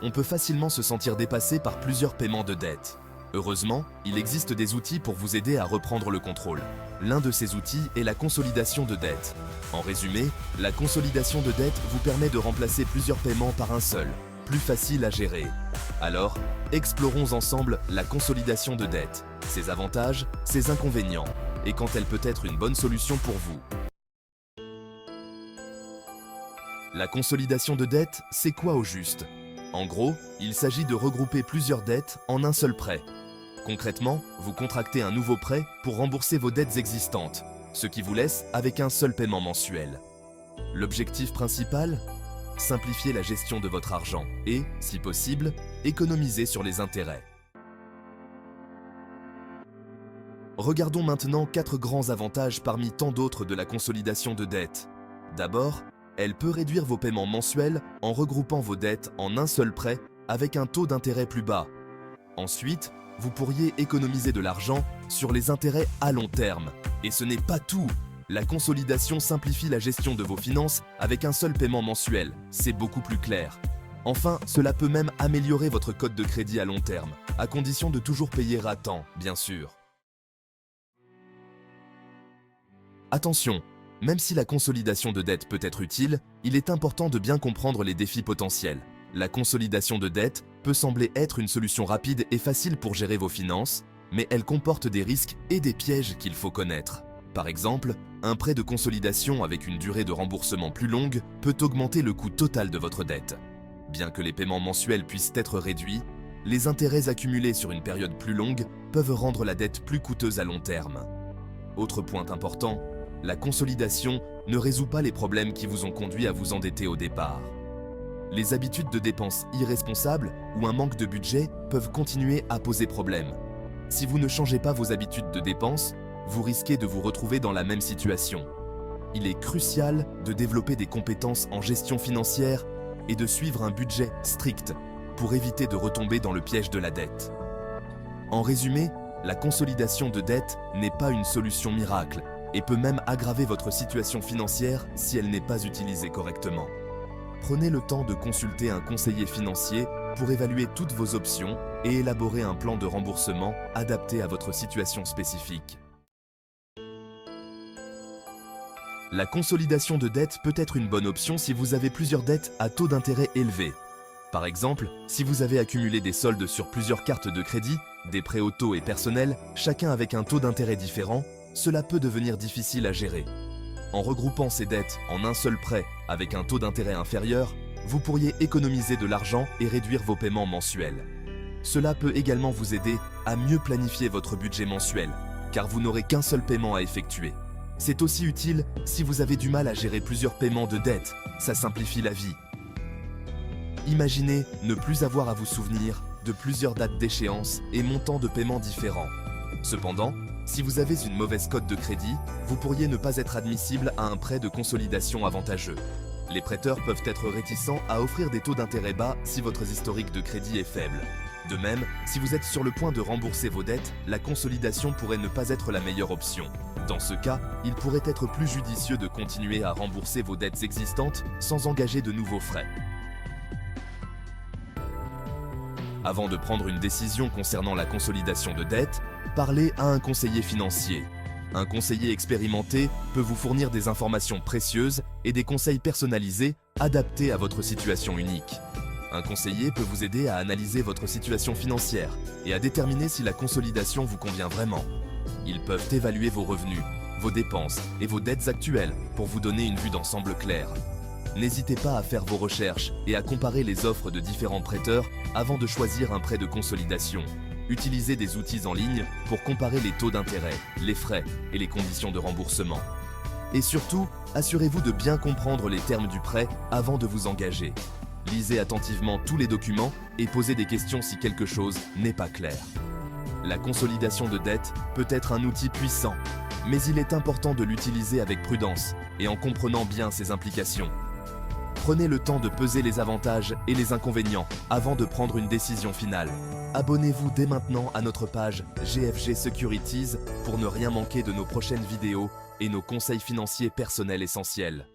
on peut facilement se sentir dépassé par plusieurs paiements de dette. Heureusement, il existe des outils pour vous aider à reprendre le contrôle. L'un de ces outils est la consolidation de dette. En résumé, la consolidation de dette vous permet de remplacer plusieurs paiements par un seul, plus facile à gérer. Alors, explorons ensemble la consolidation de dette, ses avantages, ses inconvénients, et quand elle peut être une bonne solution pour vous. La consolidation de dette, c'est quoi au juste? En gros, il s'agit de regrouper plusieurs dettes en un seul prêt. Concrètement, vous contractez un nouveau prêt pour rembourser vos dettes existantes, ce qui vous laisse avec un seul paiement mensuel. L'objectif principal? Simplifier la gestion de votre argent et, si possible, économiser sur les intérêts. Regardons maintenant 4 grands avantages parmi tant d'autres de la consolidation de dette. D'abord, elle peut réduire vos paiements mensuels en regroupant vos dettes en un seul prêt avec un taux d'intérêt plus bas. Ensuite, vous pourriez économiser de l'argent sur les intérêts à long terme. Et ce n'est pas tout! La consolidation simplifie la gestion de vos finances avec un seul paiement mensuel. C'est beaucoup plus clair. Enfin, cela peut même améliorer votre code de crédit à long terme, à condition de toujours payer à temps, bien sûr. Attention! Même si la consolidation de dette peut être utile, il est important de bien comprendre les défis potentiels. La consolidation de dette peut sembler être une solution rapide et facile pour gérer vos finances, mais elle comporte des risques et des pièges qu'il faut connaître. Par exemple, un prêt de consolidation avec une durée de remboursement plus longue peut augmenter le coût total de votre dette. Bien que les paiements mensuels puissent être réduits, les intérêts accumulés sur une période plus longue peuvent rendre la dette plus coûteuse à long terme. Autre point important, la consolidation ne résout pas les problèmes qui vous ont conduit à vous endetter au départ. Les habitudes de dépenses irresponsables ou un manque de budget peuvent continuer à poser problème. Si vous ne changez pas vos habitudes de dépenses, vous risquez de vous retrouver dans la même situation. Il est crucial de développer des compétences en gestion financière et de suivre un budget strict pour éviter de retomber dans le piège de la dette. En résumé, la consolidation de dette n'est pas une solution miracle et peut même aggraver votre situation financière si elle n'est pas utilisée correctement. Prenez le temps de consulter un conseiller financier pour évaluer toutes vos options et élaborer un plan de remboursement adapté à votre situation spécifique. La consolidation de dette peut être une bonne option si vous avez plusieurs dettes à taux d'intérêt élevé. Par exemple, si vous avez accumulé des soldes sur plusieurs cartes de crédit, des prêts auto et personnels, chacun avec un taux d'intérêt différent, cela peut devenir difficile à gérer. En regroupant ces dettes en un seul prêt avec un taux d'intérêt inférieur, vous pourriez économiser de l'argent et réduire vos paiements mensuels. Cela peut également vous aider à mieux planifier votre budget mensuel, car vous n'aurez qu'un seul paiement à effectuer. C'est aussi utile si vous avez du mal à gérer plusieurs paiements de dette, ça simplifie la vie. Imaginez ne plus avoir à vous souvenir de plusieurs dates d'échéance et montants de paiement différents. Cependant, si vous avez une mauvaise cote de crédit, vous pourriez ne pas être admissible à un prêt de consolidation avantageux. Les prêteurs peuvent être réticents à offrir des taux d'intérêt bas si votre historique de crédit est faible. De même, si vous êtes sur le point de rembourser vos dettes, la consolidation pourrait ne pas être la meilleure option. Dans ce cas, il pourrait être plus judicieux de continuer à rembourser vos dettes existantes sans engager de nouveaux frais. Avant de prendre une décision concernant la consolidation de dette, parlez à un conseiller financier. Un conseiller expérimenté peut vous fournir des informations précieuses et des conseils personnalisés adaptés à votre situation unique. Un conseiller peut vous aider à analyser votre situation financière et à déterminer si la consolidation vous convient vraiment. Ils peuvent évaluer vos revenus, vos dépenses et vos dettes actuelles pour vous donner une vue d'ensemble claire. N'hésitez pas à faire vos recherches et à comparer les offres de différents prêteurs avant de choisir un prêt de consolidation. Utilisez des outils en ligne pour comparer les taux d'intérêt, les frais et les conditions de remboursement. Et surtout, assurez-vous de bien comprendre les termes du prêt avant de vous engager. Lisez attentivement tous les documents et posez des questions si quelque chose n'est pas clair. La consolidation de dette peut être un outil puissant, mais il est important de l'utiliser avec prudence et en comprenant bien ses implications. Prenez le temps de peser les avantages et les inconvénients avant de prendre une décision finale. Abonnez-vous dès maintenant à notre page GFG Securities pour ne rien manquer de nos prochaines vidéos et nos conseils financiers personnels essentiels.